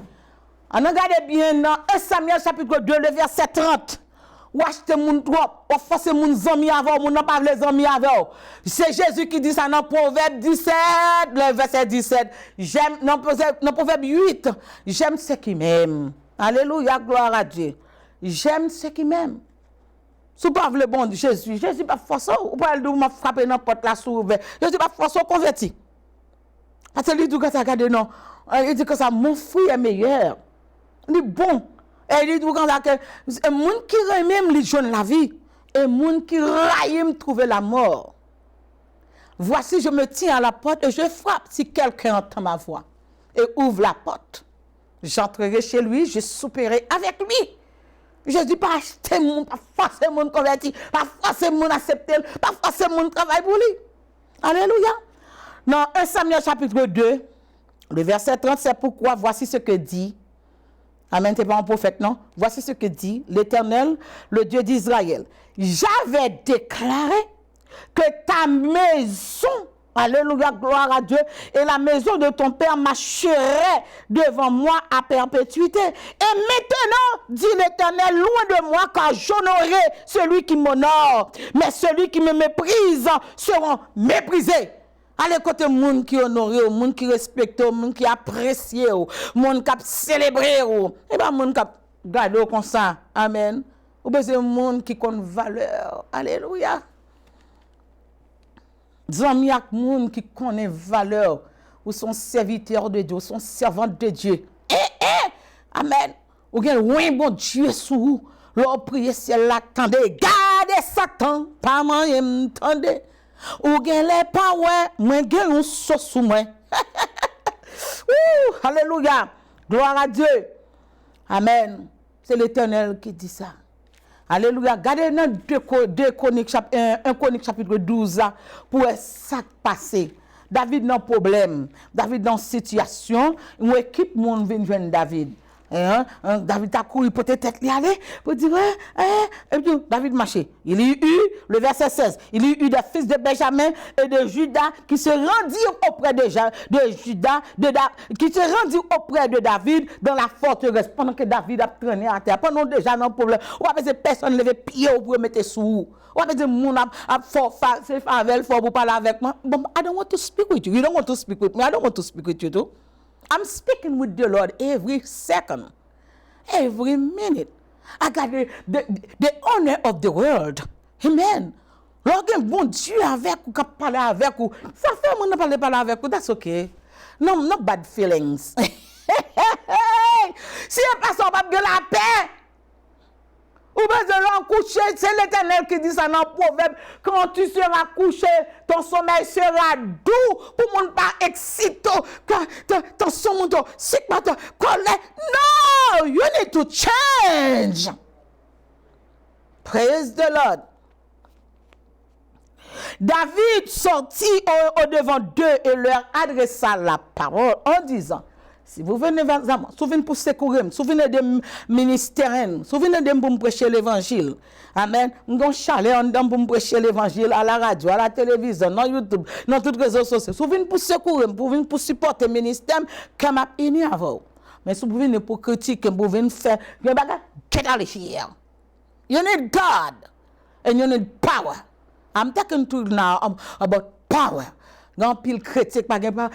On regarde bien dans 1 Samuel chapitre 2 le verset 30. Ou acheter mon trop, ou forcer mon amis avant, mon n'a pas les amis avant. C'est Jésus qui dit ça dans Proverbe 17, le verset 17. J'aime, dans Proverbe 8, j'aime ceux qui m'aiment. Alléluia, gloire à Dieu. J'aime ceux qui m'aiment. Si vous parlez bon de Jésus, Jésus pas forcé, ou pas le m'a frappé dans porte la sous ouvert. Jésus pas forcé converti. Parce que lui dit que ça regarde non, il dit que ça mon frère est meilleur. Il dit bon. Et il dit que les gens qui remet les jeunes la vie et les gens qui raillent trouver la mort. Voici, je me tiens à la porte et je frappe si quelqu'un entend ma voix et ouvre la porte. J'entrerai chez lui, je souperai avec lui. Je dis pas acheter mon, pas forcer mon converti, pas forcer mon accepter, pas forcer mon travail pour lui. Alléluia. Dans 1 Samuel chapitre 2, le verset 30, c'est pourquoi voici ce que dit. Amen, t'es pas un prophète, non? Voici ce que dit l'Éternel, le Dieu d'Israël. J'avais déclaré que ta maison, alléluia, gloire à Dieu, et la maison de ton père marcherait devant moi à perpétuité. Et maintenant, dit l'Éternel, loin de moi, car j'honorerai celui qui m'honore, mais celui qui me méprise seront méprisés. Allez côté monde qui honore, monde qui respecte, monde qui apprécie, monde qui célèbre, et pas monde qui garde comme ça. Amen. Ou besoin monde qui connaît valeur. Alléluia. Zami ak monde qui connaît valeur, ou son serviteur de Dieu, ou son servant de Dieu. Amen. Ou gen loin bon Dieu sous leur prier ciel l'attendez. Gardez Satan, pas moyen m'tendez. Ou gen les pas ouais, moi gen un sauce sous moi. Alléluia. Gloire à Dieu. Amen. C'est l'Éternel qui dit ça. Alléluia. Regardez dans 2 Chroniques, 1 Chroniques chapitre 12 là, pour ça passer. David dans problème, David dans situation, une équipe monde vient joindre David. David a couru pour tête li aller pour dire et puis David marché. Il y eut le verset 16. Il y eut des fils de Benjamin et de Juda qui se rendirent auprès de Juda, qui se rendirent auprès de David dans la forteresse pendant que David a traîné à terre. Pendant déjà non problème. Ou pas ces personnes lever pied pour mettre sous. Ou pas dire mon a fort c'est favel fort pour parler avec moi. Bon, I don't want to speak with you. You don't want to speak with me. I don't want to speak with you too. I'm speaking with the Lord every second. every minute. I got the honor of the world. Amen. Lorsqu'un bon Dieu avec ou qui parle avec ou, ça fait mon parler avec ou, that's okay. No bad feelings. Si un pasteur va bien la paix, ou bien de coucher, c'est l'Éternel qui dit ça dans le proverbe, quand tu seras couché, ton sommeil sera doux, pour ne pas exciter, ton sommeil, c'est pas ton colère. No, you need to change. Praise the Lord. David sortit au devant d'eux et leur adressa la parole en disant, si vous venez vers moi, souvenez pour secourir, souvenez des ministères, souvenez de pour prêcher l'évangile. Amen. Nous chalet en dedans pour prêcher l'évangile à la radio, à la télévision, dans YouTube, dans toutes les réseaux sociaux. Souvenez pour secourir, pour supporter le ministère, comme à uni avant. Mais si vous venez pour critiquer, pour venir faire, get out of here. You need God and you need power. I'm talking to you now about power. Dans pile chrétien pas gain pas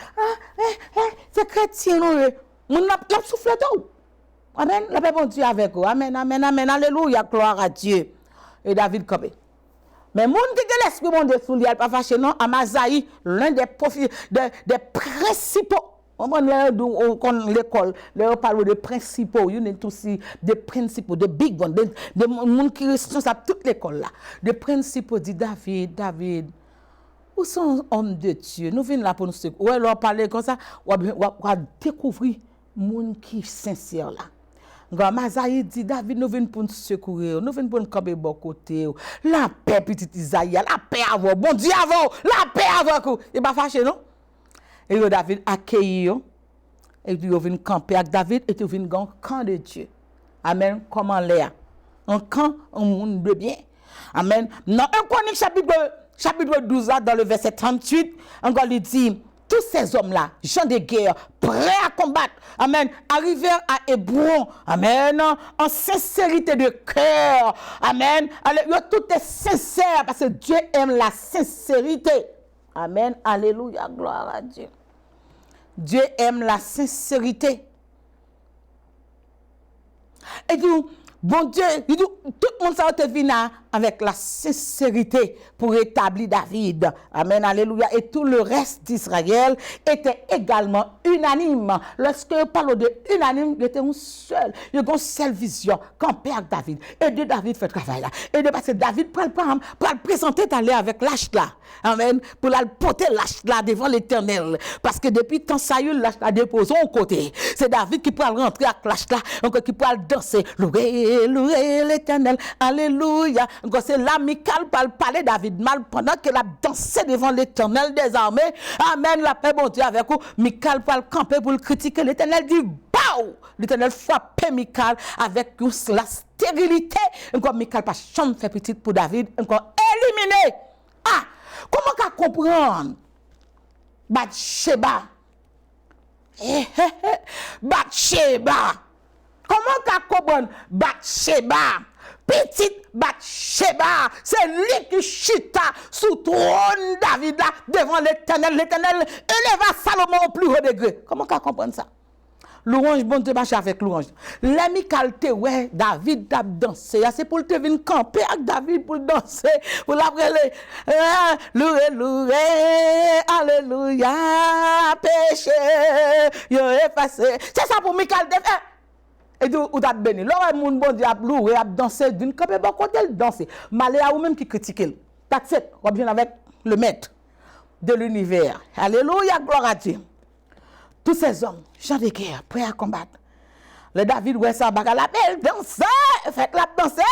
c'est chrétien non mon n'a soufflé tout. Amen, la paix bon Dieu avec vous. Amen, amen, amen. Alléluia, gloire à Dieu. Et David Copé. Mais moun qui a l'esprit bon Dieu sous lui, pas fâché non, Amasaï, l'un des principaux. On l'école, on parle de principaux, you need to see the principaux, the big one, the moun qui responsable toute l'école là. De principaux dit David, où sont hommes de Dieu? Nous venons là pour nous secourir. Ouais, leur parler comme ça, on va découvrir moun qui sincère là. Quand Masaï dit David, nous venons pour nous secourir, nous venons pour nous camper bon côté. La paix petit Isaïe, la paix avant, bon Dieu avant, la paix avant. Il pas fâché non? Et David accueilli et puis il vient camper avec David et il vient dans camp de Dieu. Amen. Comment l'air? Un camp, un monde de bien. Amen. Dans 1 Chronique chapitre 12 dans le verset 38, encore il dit tous ces hommes-là, gens de guerre, prêts à combattre, amen, arrivèrent à Hébron, amen, en sincérité de cœur, amen. Tout est sincère parce que Dieu aime la sincérité. Amen, alléluia, gloire à Dieu. Dieu aime la sincérité. Et tout, bon Dieu, tout le monde s'est venu avec la sincérité pour établir David. Amen, alléluia. Et tout le reste d'Israël était également unanime. Lorsque je parle de unanime, il était un seul. Il y a une seule vision. Quand Père David, et de David fait travail là. Et de parce que David pour le présenter d'aller avec l'âge là. Amen. Pour la porter l'âge là devant l'Éternel. Parce que depuis tant ça y est, l'âge là déposé au côté. C'est David qui peut rentrer avec l'âge là, encore qui peut danser. Louer l'Éternel. Alléluia. C'est là Michal parler David mal pendant qu'elle a dansé devant l'Éternel des armées. Amen, la paix bon Dieu avec vous. Michal parle camper pour le critiquer. L'Éternel dit BAU! L'Éternel frappe Michal avec la stérilité. Encore Michal pas chambre fait petite pour David. Encore éliminé. Ah! Comment qu'à comprendre? Bathsheba. Bathsheba. Comment qu'à comprendre? Bathsheba. Petite Bathsheba, c'est lui qui chita sous trône David là devant l'Éternel. L'Éternel éleva Salomon au plus haut degré. Comment qu'on comprend ça? Louange, bon Dieu, marche avec louange. L'ami calte, ouais, David t'a dansé. C'est pour te venir camper avec David pour danser. Pour l'appeler. Loué, alléluia, péché, yo effacé. C'est ça pour Michal te fait. Et tu ou t'as béni. L'autre monde bon Dieu a loué, a dansé d'une camper bon côté il danser. Malé à ou même qui critique. That's it. On vient avec le maître de l'univers. Alléluia, gloire à Dieu. Tous ces hommes, gens de guerre, prêts à combattre. Le David, ouais, ça, la belle danser, fait la danser,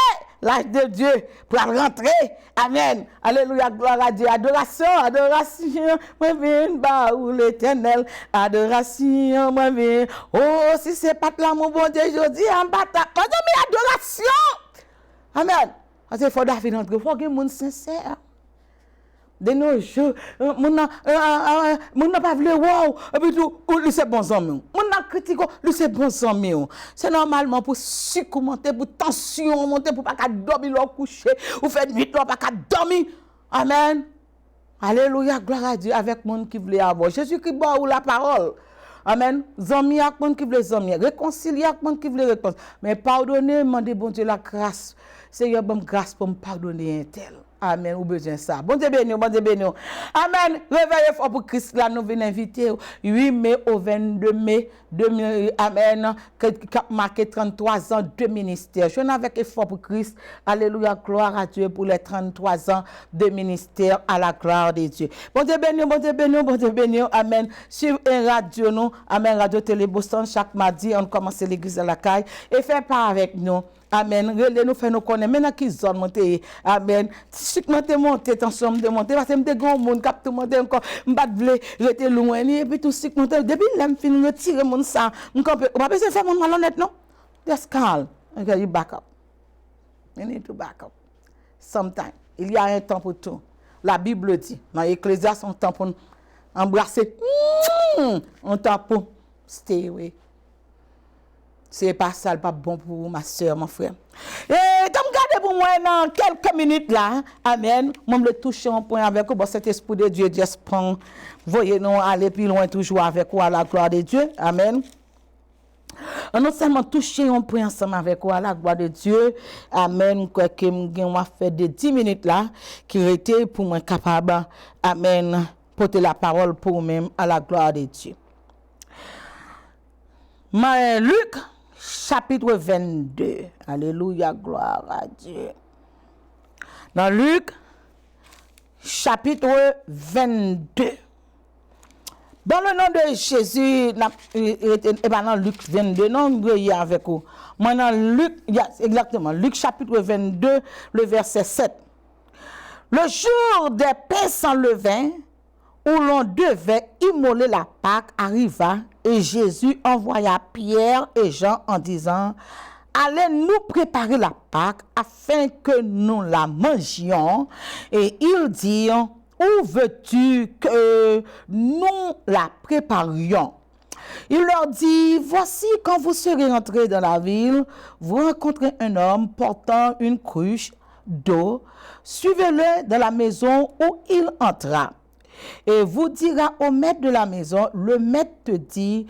l'âge de Dieu, pour rentrer. Amen. Alléluia, gloire à Dieu. Adoration, adoration, moi viens, bah, ou l'Éternel. Adoration, moi viens. Oh, si c'est pas là, mon bon Dieu, je dis, en bataille. Quand on met adoration. Amen. Parce qu'il faut David rentrer, il faut que le monde sincère. De nos jours, mon n'a pas voulu wow, et puis tout, lui c'est bon ami. Mon n'a critiqué, lui c'est bon ami. C'est normalement pour sucre monter, pour tension monter, pour pas qu'à dormir le coucher, ou faire nuit pas qu'à dormir. Amen. Alléluia, gloire à Dieu avec monde qui voulait avoir. Jésus qui boit ou la parole. Amen. Zami ak moun qui veut zami, réconcilier ak moun qui veut réconcilier. Mais pardonner, demander bon Dieu la grâce. Seigneur, bonne grâce pour me pardonner un tel. Amen, ou besoin ça. Bon Dieu béni, bon Dieu béni. Amen. Réveillez fort pour Christ là, nous venons inviter 8 mai au 22 mai 2000. Amen. Qui a marqué 33 ans de ministère. Je suis avec effort pour Christ. Alléluia, gloire à Dieu pour les 33 ans de ministère à la gloire de Dieu. Bon Dieu béni, bon Dieu béni, bon Dieu béni. Amen. Suivez un radio nous, Amen, Radio Télé Boston chaque mardi, on commence l'église à la caille et fait part avec nous. Amen. Relais nous fait nous connaître. Maintenant qui zone monter. Amen. Si je monter, tension de monter parce que me grand monde cap tout monter encore. M'pas vle rester loin et puis tout si monter depuis l'aime fin retirer mon ça. M'campe. Pas besoin faire mon malhonnête non. Just calm. Okay, you back up. You need to back up. Sometimes il y a un temps pour tout. La Bible dit dans Ecclésiaste un temps pour embrasser. Un temps pour stay away. C'est pas ça, pas bon pour vous, ma soeur, mon frère. Et comme regardez pour moi dans quelques minutes là, amen, moi me toucher un point avec vous, bon, cet esprit de Dieu, Dieu prend, voyez-nous aller plus loin toujours avec vous à la gloire de Dieu, amen. On non seulement toucher un point ensemble avec vous à la gloire de Dieu, amen, quoi que on va faire de 10 minutes là, qui était pour moi capable, amen, porter la parole pour même à la gloire de Dieu. Mais Luc, chapitre 22. Alléluia, gloire à Dieu. Dans Luc, chapitre 22. Dans le nom de Jésus, dans Luc 22, non, avec vous. Maintenant, Luc, exactement, Luc chapitre 22, le verset 7. Le jour des pains sans levain, où l'on devait immoler la Pâque, arriva, et Jésus envoya Pierre et Jean en disant, allez nous préparer la Pâque afin que nous la mangions. Et ils dirent, où veux-tu que nous la préparions? Il leur dit, voici quand vous serez entrés dans la ville, vous rencontrez un homme portant une cruche d'eau, suivez-le dans la maison où il entra. Et vous dira au maître de la maison, le maître te dit,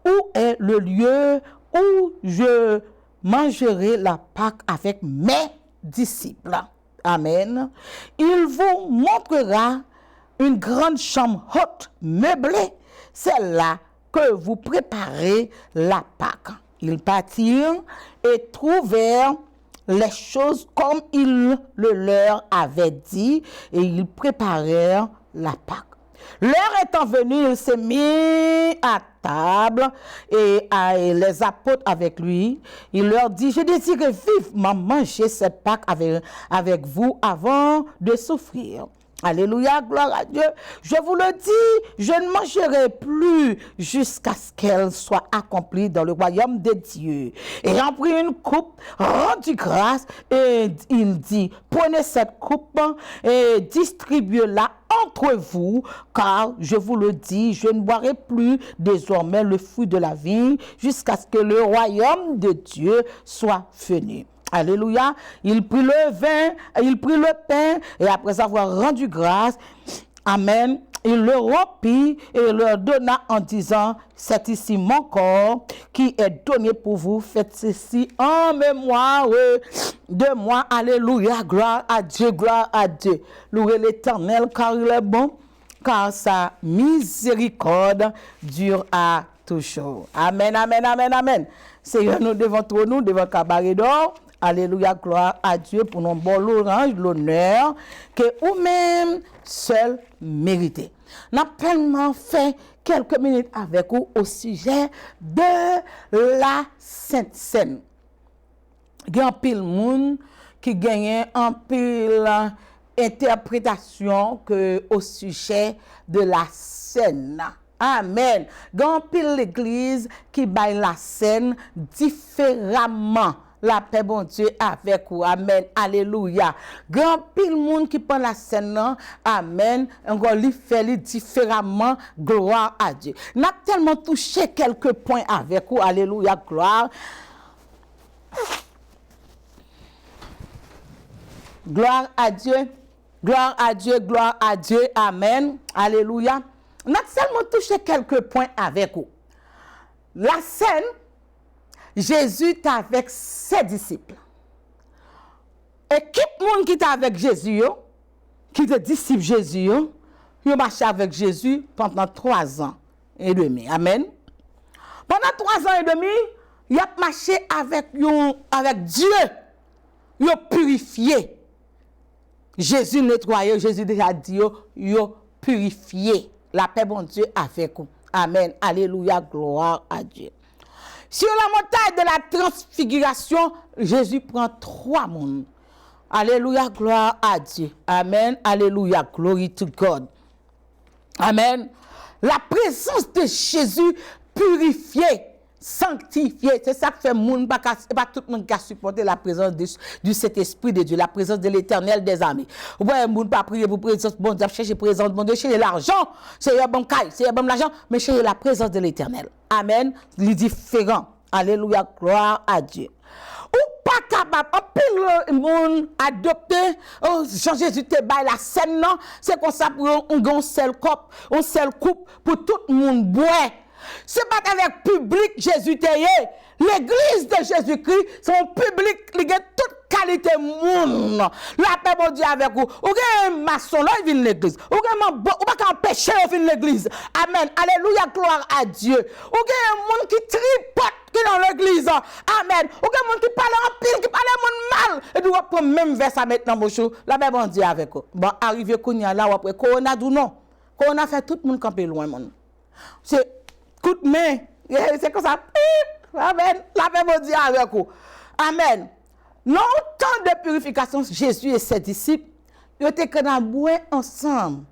où est le lieu où je mangerai la Pâque avec mes disciples. Amen. Il vous montrera une grande chambre haute, meublée. C'est là que vous préparez la Pâque. Ils partirent et trouvèrent les choses comme il le leur avait dit, et ils préparèrent la Pâque. L'heure étant venue, il s'est mis à table et les apôtres avec lui. Il leur dit, je désire vivement manger cette Pâque avec vous avant de souffrir. Alléluia, gloire à Dieu. Je vous le dis, je ne mangerai plus jusqu'à ce qu'elle soit accomplie dans le royaume de Dieu. Et il a pris une coupe, rendu grâce, et il dit, prenez cette coupe et distribuez-la entre vous, car je vous le dis, je ne boirai plus désormais le fruit de la vigne jusqu'à ce que le royaume de Dieu soit venu. Alléluia. Il prit le vin, il prit le pain, et après avoir rendu grâce, amen, il le rompit et leur donna en disant, c'est ici mon corps qui est donné pour vous, faites ceci en mémoire de moi. Alléluia, gloire à Dieu, gloire à Dieu. Louez l'Éternel car il est bon, car sa miséricorde dure à toujours. Amen, amen, amen, amen. Seigneur, nous devons nous devant cabaret d'or. Alléluia, gloire à Dieu pour nos bons l'orange, l'honneur que vous-même seul méritez. Nous avons tellement fait quelques minutes avec vous au sujet de la Sainte Seine. Il y a un pile monde qui gagne un pile interprétation que au sujet de la Seine. Amen. Il y a un pile l'église qui baille la Seine différemment. La paix, bon Dieu, avec vous. Amen. Alléluia. Grand pile monde qui prend la scène, amen. On lui fait différemment. Gloire à Dieu. N'a tellement touché quelques points avec vous. Alléluia. Gloire. Gloire à Dieu. Gloire à Dieu. Gloire à Dieu. Amen. Alléluia. N'a seulement touché quelques points avec vous. la scène, Jésus est avec ses disciples. Équipe monde qui est avec Jésus, qui est disciple Jésus, ils marché avec Jésus pendant 3 ans et demi. Amen. Pendant 3 ans et demi, ils ont marché avec Dieu. Ils ont purifié. Jésus nettoyé, Jésus déjà dit, ils ont purifié. La paix, bon Dieu, avec vous. Amen. Alléluia, gloire à Dieu. Sur la montagne de la transfiguration, Jésus prend 3 mondes. Alléluia, gloire à Dieu. Amen. Alléluia, glory to God. Amen. La présence de Jésus purifiée, sanctifiée. C'est ça que fait monde, pas tout le monde qui a supporté la présence du Saint-Esprit de Dieu, la présence de l'Éternel des armées. Ouais, monde pas prier pour présence, bon Dieu, chercher présence, bon Dieu, chercher l'argent, c'est un bon caille, c'est un bon l'argent, mais chercher la présence de l'Éternel. Amen. Les différents. Alléluia, gloire à Dieu. Ou pas capable, en pile monde adopté, Jean-Jésus te baille la scène, non? C'est comme ça pour un seul coupe pour tout le monde boire. C'est pas avec public Jésus te yé. L'église de Jésus-Christ, son public, il y a toute qualité monde. La paix bon Dieu avec vous. Ou un maçon là, il vient l'église. Ou pas empêcher de venir l'église. Amen. Alléluia, gloire à Dieu. Ou un monde qui tripote qui dans l'église. Amen. Ou un monde qui parle en pile, qui parle en mal. Et nous prendre même verset maintenant mon chou. La paix bon Dieu avec vous. Bon, arrivé kounya là après corona ou non. Corona fait tout le monde camper loin mon. C'est coup de main. C'est comme ça. Amen. La paix bon Dieu avec vous. Amen. Longtemps de purification, Jésus et ses disciples, ils étaient boire ensemble.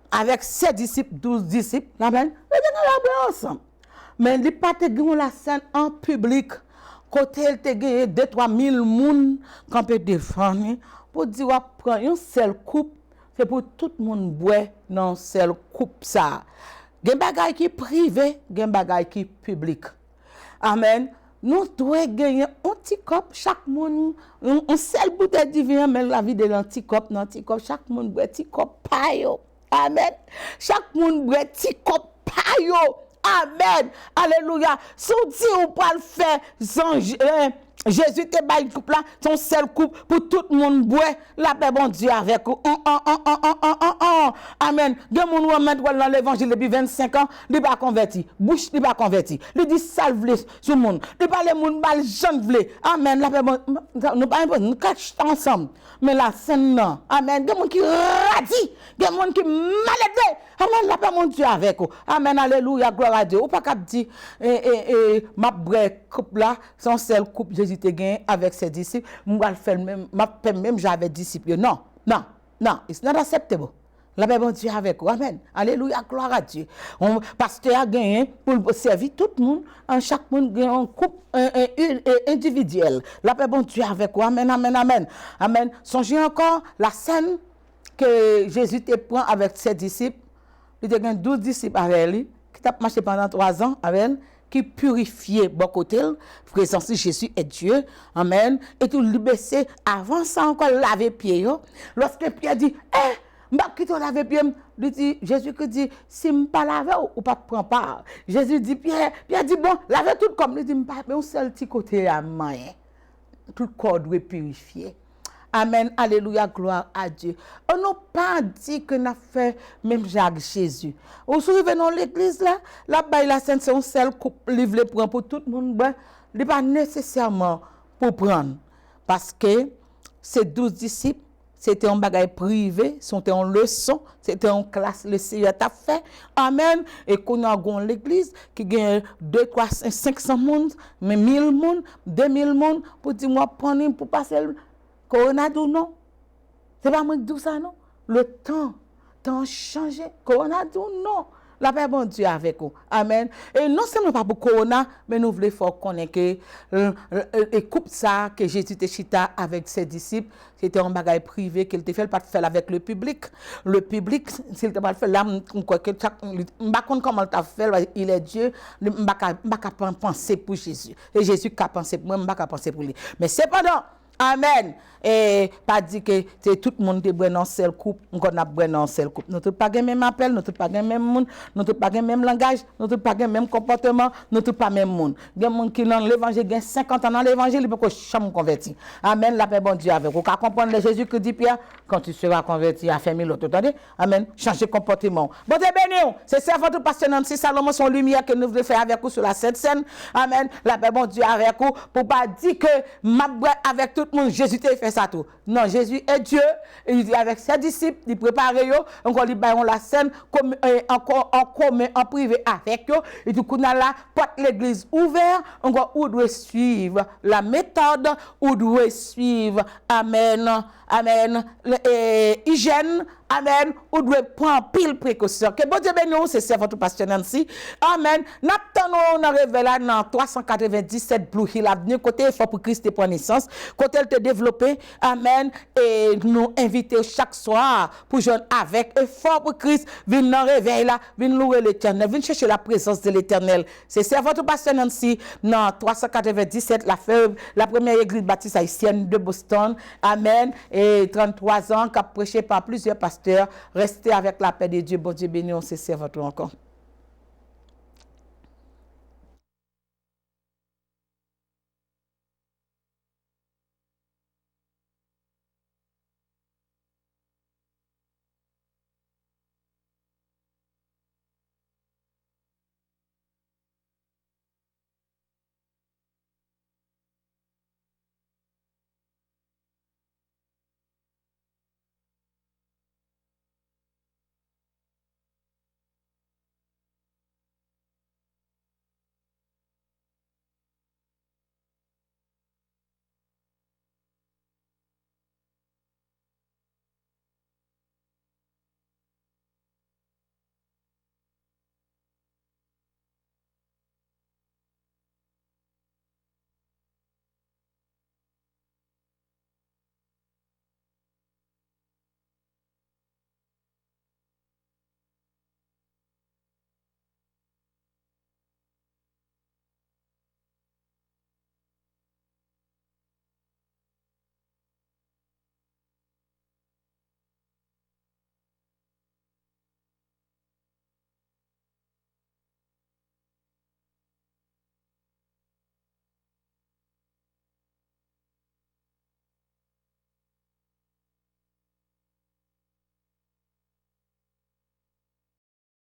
Avec ses disciples, 12 disciples, amen. Ils étaient boire ensemble. Mais ils n'ont pas gagné la scène en public. Côté, ils ont gagné 2-3 000 personnes qui ont défendu. Pour dire, prendre une seule coupe, c'est pour tout le monde boire dans une seule coupe. Il y a des bagages qui sont privés, il y a des bagages qui sont publics. Amen. Nous devons gagner un petit cop, chaque monde, un seul bouteille de vin, mais la vie de l'anticop, chaque monde boit un petit cop payo. Amen. Chaque monde boit un petit cop payo. Amen. Alléluia. Si on dit on peut le faire, Jésus te bat une coupe là, son seul coupe pour tout le monde boire, la paix bon Dieu avec vous. Amen. De mon remettre dans l'évangile depuis 25 ans, il pas converti. Bouche il pas converti. Il dit salve sur le monde. Il parle le monde mal jeune vle. Amen. La paix bon nous pas nous cache ensemble. Mais la scène non. Amen. De monde qui radie, de monde qui maladie. Amen. La paix bon Dieu avec vous. Amen. Alléluia. Gloire à Dieu. Ou pas cap dit ma brève coupe là, son seul coupe Jésus te gagne avec ses disciples, moi le faire même même j'avais disciples. Non, it's not acceptable. La paix bon Dieu avec vous. Amen. Alléluia, gloire à Dieu. Pasteur a gagné pour servir tout le monde, en chaque monde gagne un couple individuel. La paix bon Dieu avec vous. Amen, amen, amen. Amen. Songez encore la scène que Jésus te prend avec ses disciples. Il a gagné 12 disciples avec lui, qui a marché pendant 3 ans avec elle. Qui purifiait beaucoup de présence de Jésus et Dieu. Amen. Et tout le baisser avant ça encore laver pied. Lorsque Pierre dit, m'a quitté laver pied, dit Jésus qui dit si me pas laver ou pas prend part. Jésus dit Pierre dit bon, laver tout comme il dit pas mais un seul petit côté à main. Tout corps doit purifier. Amen, alléluia, gloire à Dieu. On n'a pas dit que nous avons fait même Jacques Jésus. Vous vous souvenez dans l'église là, là-bas, la scène, c'est un seul couple livre pour tout le monde. Ce n'est pas nécessairement pour prendre. Parce que ces 12 disciples, c'était un bagage privé, c'était en leçon, c'était en classe, le Seigneur t'a fait. Amen. Et qu'on a l'église qui gagne 2, 3, 500 monde, mais 1000 monde, 2000 monde, pour dire moi, prendre pour passer le Corona ou non? C'est pas moi qui dis ça, non? Le temps changé. Corona ou non? La paix bon Dieu avec vous. Amen. Et non seulement pas pour Corona, mais nous voulons faire connaître que et coupe ça que Jésus te chita avec ses disciples, c'était un bagage privé qu'il te fait pas faire avec le public. Le public, s'il te pas faire là, quoi que pas comment t'a fait, il est Dieu, pas penser pour Jésus. Et Jésus qu'a pensé pour moi, pas penser pour lui. Mais cependant Amen. Et pas dit que c'est tout le monde qui est dans seul couple, on a dans seul couple. Nous tous pas le même appel, nous tous pas le même monde, nous tous pas le même langage, nous tous pas le même comportement, nous tous pas le même monde. Il y a des gens qui dans l'évangile, qui 50 ans dans l'évangile, il peut que jamais converti. Amen. La paix bon Dieu avec vous. Vous comprendre le Jésus qui dit Pierre, quand tu seras converti à faire mille autres. Attendez? Amen. Changer de comportement. Bon Dieu béni, c'est ça votre pasteur Nancy Salomon, son lumière que nous voulons faire avec vous sur la sainte scène. Amen. La paix bon Dieu avec vous pour pas dire que avec tout le monde, Jésus t'a fait ça tout. Non, Jésus est Dieu. Il dit avec ses disciples, il prépare yo, encore il baillon la scène encore en commun, en privé avec eux. Et du coup, là, porte l'église ouverte, encore où doit suivre la méthode, où doit suivre, amen, amen, hygiène, amen, où doit prendre pile précaution. Que bon Dieu bénisse, c'est votre pasteur Nancy. Amen. N'attendons on révèle dans 397 Blue Hill Avenue, côté fort pour Christ prend naissance, côté elle te développé, amen, et nous inviter chaque soir pour joindre avec effort pour Christ, venir dans réveil là, venir louer l'éternel, venir chercher la présence de l'éternel. C'est votre pasteur Nancy dans 397 la première église baptiste haïtienne de Boston. Amen. Et 33 ans qu'a prêché par plusieurs pasteurs. Restez avec la paix de Dieu. Bon Dieu béni, on se sert votre encore.